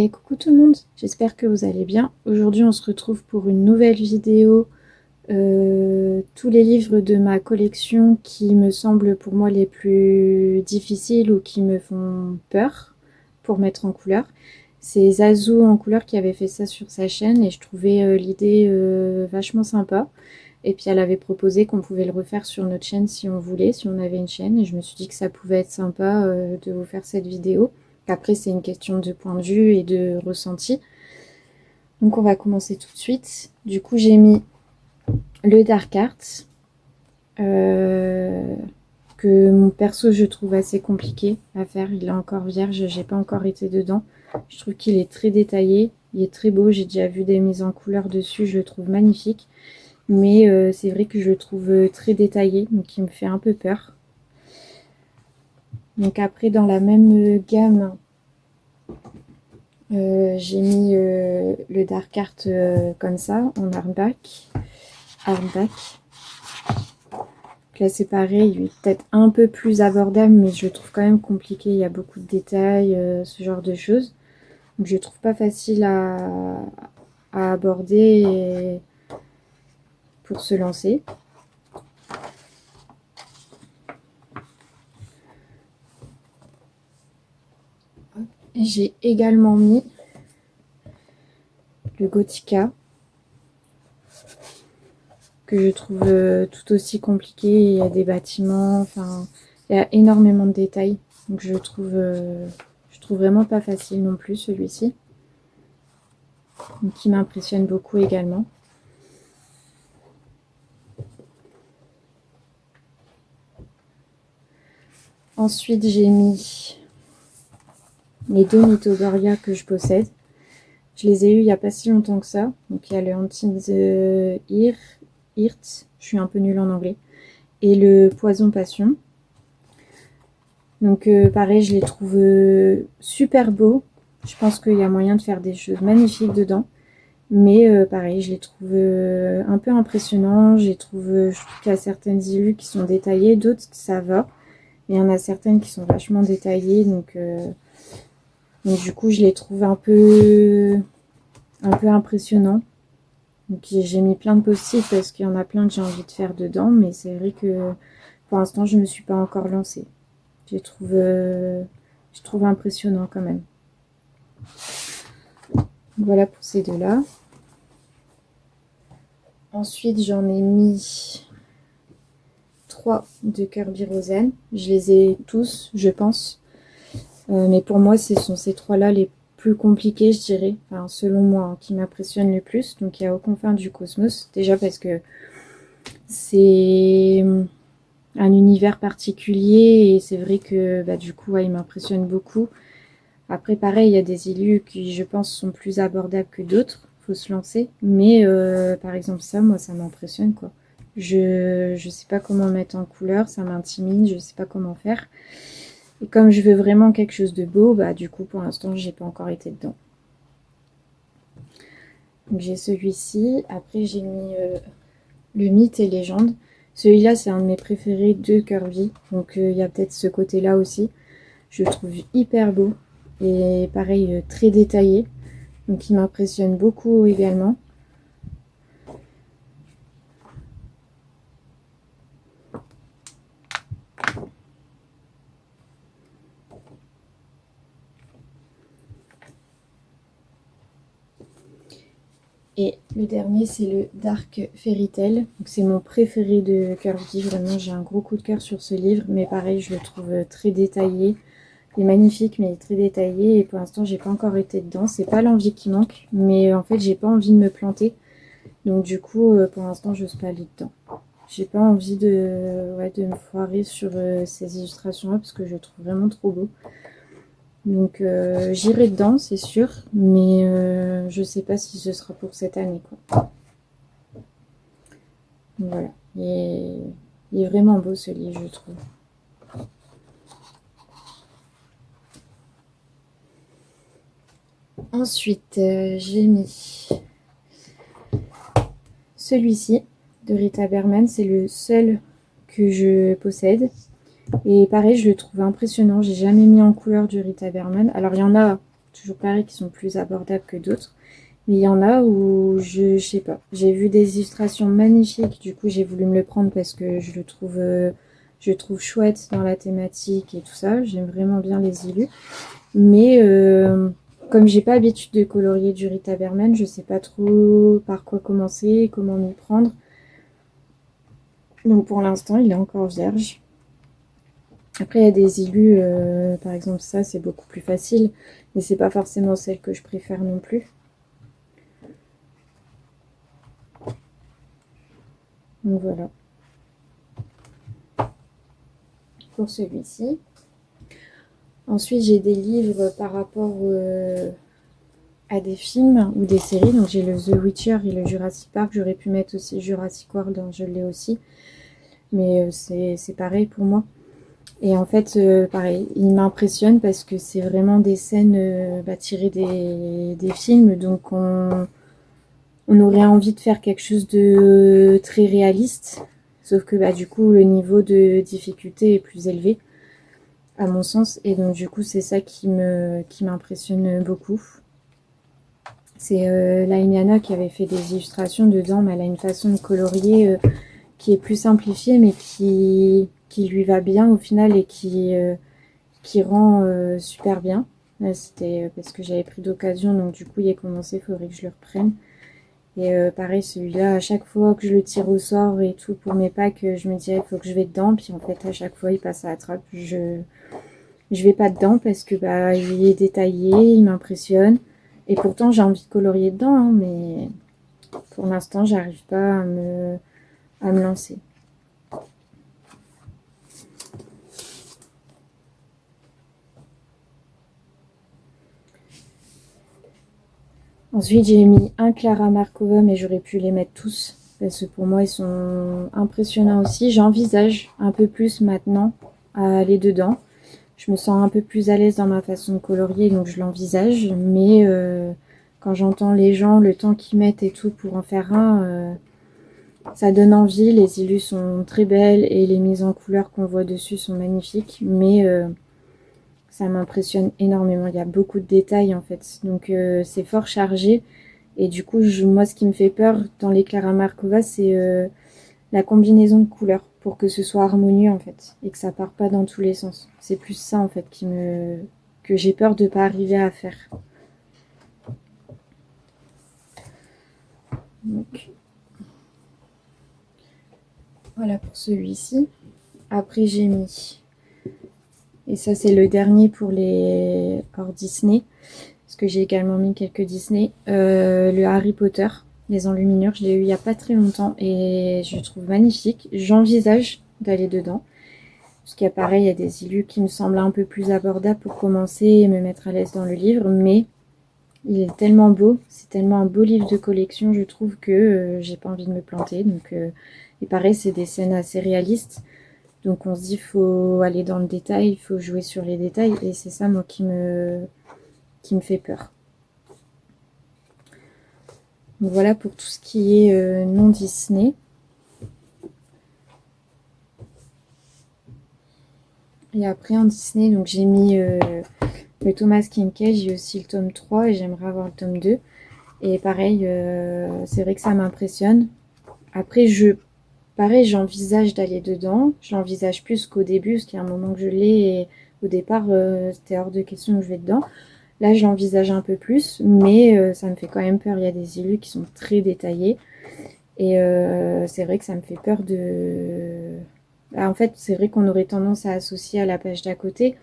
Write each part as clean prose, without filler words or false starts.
Et coucou tout le monde, j'espère que vous allez bien. Aujourd'hui on se retrouve pour une nouvelle vidéo, tous les livres de ma collection qui me semblent pour moi les plus difficiles ou qui me font peur pour mettre en couleur. C'est Zazou en couleur qui avait fait ça sur sa chaîne et je trouvais l'idée vachement sympa. Et puis elle avait proposé qu'on pouvait le refaire sur notre chaîne si on voulait, si on avait une chaîne. Et je me suis dit que ça pouvait être sympa de vous faire cette vidéo. Après, c'est une question de point de vue et de ressenti. Donc, on va commencer tout de suite. Du coup, j'ai mis le Dark Art, que mon perso, je trouve assez compliqué à faire. Il est encore vierge, j'ai pas encore été dedans. Je trouve qu'il est très détaillé, il est très beau. J'ai déjà vu des mises en couleur dessus, je le trouve magnifique. Mais c'est vrai que je le trouve très détaillé, donc il me fait un peu peur. Donc après, dans la même gamme, j'ai mis le Dark Art comme ça, en hardback. Là c'est pareil, il est peut-être un peu plus abordable, mais je le trouve quand même compliqué. Il y a beaucoup de détails, ce genre de choses. Donc je le trouve pas facile à aborder pour se lancer. J'ai également mis le Gothica, que je trouve tout aussi compliqué. Il y a des bâtiments, enfin, il y a énormément de détails. Donc je trouve vraiment pas facile non plus celui-ci. Qui m'impressionne beaucoup également. Ensuite, j'ai mis les deux Mythogoria que je possède. Je les ai eus il n'y a pas si longtemps que ça. Donc il y a le Haunted Heart, je suis un peu nulle en anglais, et le Poison Passion. Donc pareil, je les trouve super beaux. Je pense qu'il y a moyen de faire des choses magnifiques dedans. Mais pareil, je les trouve un peu impressionnants. Je trouve qu'il y a certaines illus qui sont détaillées, d'autres ça va. Il y en a certaines qui sont vachement détaillées, donc du coup je les trouve un peu impressionnants. Donc j'ai mis plein de post-it parce qu'il y en a plein que j'ai envie de faire dedans, mais c'est vrai que pour l'instant je ne me suis pas encore lancée. Je trouve impressionnant quand même. Voilà pour ces deux-là. Ensuite j'en ai mis 3 de Kirby Rosen. Je les ai tous, je pense. Mais pour moi, ce sont ces 3-là les plus compliqués, je dirais. Enfin, selon moi, hein, qui m'impressionnent le plus. Donc, il y a Aux confins du cosmos. Déjà parce que c'est un univers particulier. Et c'est vrai que, du coup, ouais, il m'impressionne beaucoup. Après, pareil, il y a des illus qui, je pense, sont plus abordables que d'autres. Faut se lancer. Mais, par exemple, ça, moi, ça m'impressionne, quoi. Je sais pas comment mettre en couleur, ça m'intimide, je sais pas comment faire. Et comme je veux vraiment quelque chose de beau, du coup pour l'instant j'ai pas encore été dedans. Donc j'ai celui-ci, après j'ai mis le Mythe et Légende. Celui-là c'est un de mes préférés de Kirby, donc il y a peut-être ce côté-là aussi. Je le trouve hyper beau et pareil très détaillé, donc il m'impressionne beaucoup également. Et le dernier, c'est le Dark Fairy Tail. C'est mon préféré de Kirby. Vraiment, j'ai un gros coup de cœur sur ce livre. Mais pareil, je le trouve très détaillé. Il est magnifique, mais il est très détaillé. Et pour l'instant, j'ai pas encore été dedans. C'est pas l'envie qui manque. Mais en fait, j'ai pas envie de me planter. Donc du coup, pour l'instant, je n'ose pas aller dedans. J'ai pas envie de me foirer sur ces illustrations-là parce que je le trouve vraiment trop beau. Donc j'irai dedans, c'est sûr, mais je sais pas si ce sera pour cette année, quoi. Donc, voilà, il est vraiment beau ce livre, je trouve. Ensuite, j'ai mis celui-ci de Rita Berman, c'est le seul que je possède. Et pareil, je le trouve impressionnant. J'ai jamais mis en couleur du Rita Berman. Alors il y en a, toujours pareil, qui sont plus abordables que d'autres. Mais il y en a où je sais pas. J'ai vu des illustrations magnifiques, du coup j'ai voulu me le prendre parce que je le trouve chouette dans la thématique et tout ça. J'aime vraiment bien les illus. Mais comme j'ai pas l'habitude de colorier du Rita Berman, je sais pas trop par quoi commencer, comment m'y prendre. Donc pour l'instant, il est encore vierge. Après, il y a des illus, par exemple ça, c'est beaucoup plus facile, mais c'est pas forcément celle que je préfère non plus. Donc voilà. Pour celui-ci. Ensuite, j'ai des livres par rapport à des films ou des séries. Donc j'ai le The Witcher et le Jurassic Park. J'aurais pu mettre aussi Jurassic World, hein, je l'ai aussi. Mais c'est pareil pour moi. Et en fait, pareil, il m'impressionne parce que c'est vraiment des scènes tirées des films. Donc on aurait envie de faire quelque chose de très réaliste. Sauf que du coup, le niveau de difficulté est plus élevé, à mon sens. Et donc du coup, c'est ça qui m'impressionne beaucoup. C'est Laimiana qui avait fait des illustrations dedans, mais elle a une façon de colorier qui est plus simplifiée, mais qui lui va bien au final et qui rend super bien. Là, c'était parce que j'avais pris d'occasion, donc du coup, il est commencé, il faudrait que je le reprenne. Et pareil, celui-là, à chaque fois que je le tire au sort et tout pour mes packs, je me disais, il faut que je vais dedans. Puis en fait, à chaque fois, il passe à la trappe. Je vais pas dedans parce que il est détaillé, il m'impressionne. Et pourtant, j'ai envie de colorier dedans, hein, mais pour l'instant, j'arrive pas à me lancer. Ensuite, j'ai mis un Clara Markova, mais j'aurais pu les mettre tous parce que pour moi, ils sont impressionnants aussi. J'envisage un peu plus maintenant à aller dedans. Je me sens un peu plus à l'aise dans ma façon de colorier, donc je l'envisage. Mais quand j'entends les gens, le temps qu'ils mettent et tout pour en faire un, ça donne envie. Les illus sont très belles et les mises en couleur qu'on voit dessus sont magnifiques. Mais ça m'impressionne énormément. Il y a beaucoup de détails en fait. Donc c'est fort chargé. Et du coup, moi, ce qui me fait peur dans les Clara Markova, c'est la combinaison de couleurs pour que ce soit harmonieux en fait et que ça part pas dans tous les sens. C'est plus ça en fait que j'ai peur de pas arriver à faire. Donc voilà pour celui-ci. Après j'ai mis, et ça c'est le dernier pour les hors Disney, parce que j'ai également mis quelques Disney, le Harry Potter, les enluminures, je l'ai eu il y a pas très longtemps et je le trouve magnifique. J'envisage d'aller dedans. Parce qu'il y a pareil, il y a des illus qui me semblent un peu plus abordables pour commencer et me mettre à l'aise dans le livre, mais il est tellement beau, c'est tellement un beau livre de collection, je trouve que j'ai pas envie de me planter. Donc, et pareil, c'est des scènes assez réalistes, donc on se dit faut aller dans le détail, il faut jouer sur les détails, et c'est ça moi qui me fait peur. Donc voilà pour tout ce qui est non Disney. Et après en Disney, donc j'ai mis le Thomas Kinkade, j'ai aussi le tome 3 et j'aimerais avoir le tome 2. Et pareil, c'est vrai que ça m'impressionne. Après, pareil, j'envisage d'aller dedans. Je l'envisage plus qu'au début, parce qu'il y a un moment que je l'ai et au départ, c'était hors de question que je vais dedans. Là, je l'envisage un peu plus, mais ça me fait quand même peur. Il y a des illus qui sont très détaillés. Et c'est vrai que ça me fait peur de... En fait, c'est vrai qu'on aurait tendance à associer à la page d'à côté.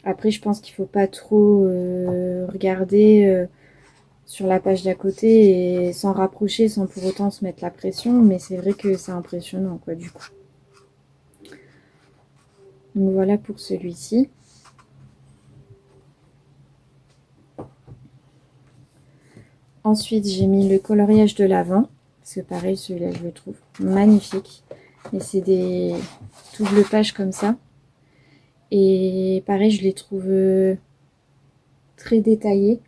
Après, je pense qu'il faut pas trop regarder sur la page d'à côté et s'en rapprocher sans pour autant se mettre la pression. Mais c'est vrai que c'est impressionnant, quoi, du coup. Donc voilà pour celui-ci. Ensuite, j'ai mis le coloriage de l'avant. Parce que pareil, celui-là, je le trouve magnifique. Et c'est des doubles pages comme ça. Et pareil, je les trouve très détaillés.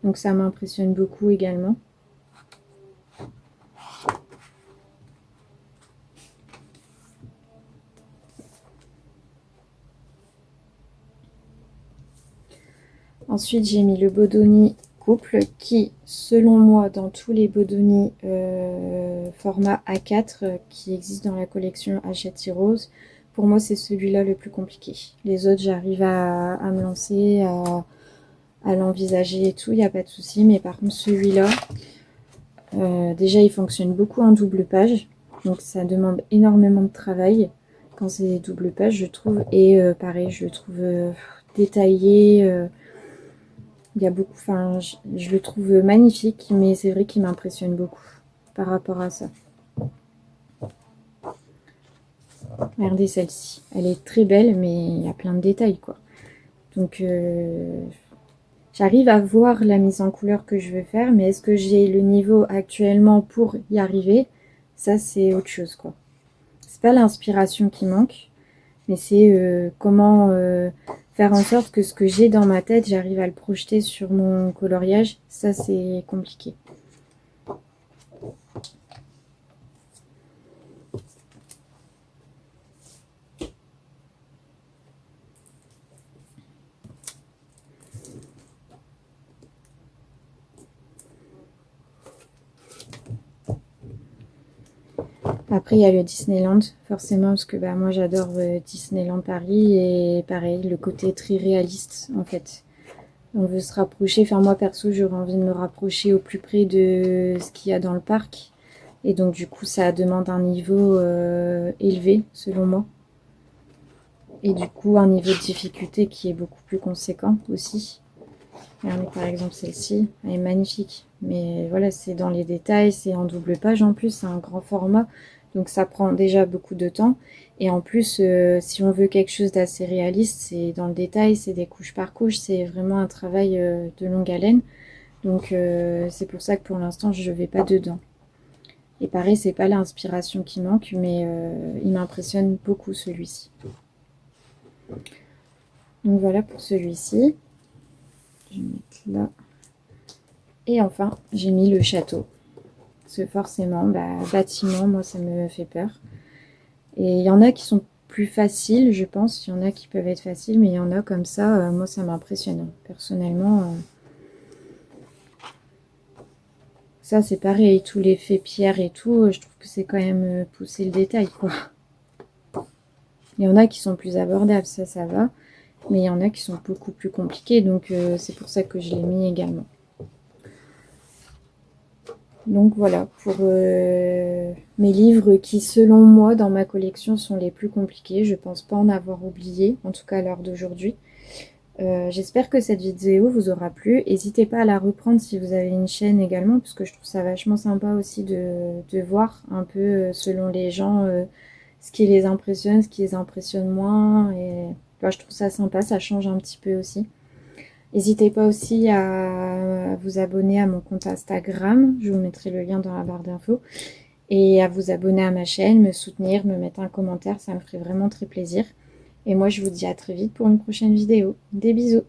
Donc ça m'impressionne beaucoup également. Ensuite, j'ai mis le Bodoni couple qui, selon moi, dans tous les Bodoni format A4 qui existent dans la collection Hachette Rose, pour moi, c'est celui-là le plus compliqué. Les autres, j'arrive à me lancer, à l'envisager et tout, il n'y a pas de souci. Mais par contre, celui-là, déjà, il fonctionne beaucoup en double page. Donc, ça demande énormément de travail quand c'est des doubles pages, je trouve. Et pareil, je le trouve détaillé. Il y a beaucoup, enfin, je le trouve magnifique, mais c'est vrai qu'il m'impressionne beaucoup par rapport à ça. Regardez celle-ci, elle est très belle, mais il y a plein de détails, quoi. Donc, j'arrive à voir la mise en couleur que je veux faire, mais est-ce que j'ai le niveau actuellement pour y arriver? Ça, c'est autre chose, quoi. C'est pas l'inspiration qui manque, mais c'est comment faire en sorte que ce que j'ai dans ma tête, j'arrive à le projeter sur mon coloriage. Ça, c'est compliqué. Après, il y a le Disneyland, forcément, parce que bah, moi, j'adore Disneyland Paris. Et pareil, le côté très réaliste, en fait. On veut se rapprocher. Enfin, moi, perso, j'aurais envie de me rapprocher au plus près de ce qu'il y a dans le parc. Et donc, du coup, ça demande un niveau élevé, selon moi. Et du coup, un niveau de difficulté qui est beaucoup plus conséquent aussi. Regardez, par exemple, celle-ci, elle est magnifique. Mais voilà, c'est dans les détails, c'est en double page en plus, c'est un grand format. Donc ça prend déjà beaucoup de temps. Et en plus, si on veut quelque chose d'assez réaliste, c'est dans le détail, c'est des couches par couche, c'est vraiment un travail de longue haleine. Donc c'est pour ça que pour l'instant, je ne vais pas dedans. Et pareil, c'est pas l'inspiration qui manque, mais il m'impressionne beaucoup celui-ci. Donc voilà pour celui-ci. Je vais mettre là. Et enfin, j'ai mis le château. Parce que forcément, bâtiment, moi, ça me fait peur. Et il y en a qui sont plus faciles, je pense. Il y en a qui peuvent être faciles, mais il y en a comme ça, moi, ça m'impressionne. Personnellement, ça, c'est pareil. Tous les faits pierre et tout, je trouve que c'est quand même pousser le détail, quoi. Il y en a qui sont plus abordables, ça va. Mais il y en a qui sont beaucoup plus compliqués, donc c'est pour ça que je l'ai mis également. Donc voilà, pour mes livres qui, selon moi, dans ma collection, sont les plus compliqués. Je pense pas en avoir oublié, en tout cas à l'heure d'aujourd'hui. J'espère que cette vidéo vous aura plu. N'hésitez pas à la reprendre si vous avez une chaîne également, parce que je trouve ça vachement sympa aussi de voir un peu, selon les gens, ce qui les impressionne, ce qui les impressionne moins. Et bah, je trouve ça sympa, ça change un petit peu aussi. N'hésitez pas aussi à vous abonner à mon compte Instagram, je vous mettrai le lien dans la barre d'infos, et à vous abonner à ma chaîne, me soutenir, me mettre un commentaire, ça me ferait vraiment très plaisir. Et moi je vous dis à très vite pour une prochaine vidéo. Des bisous!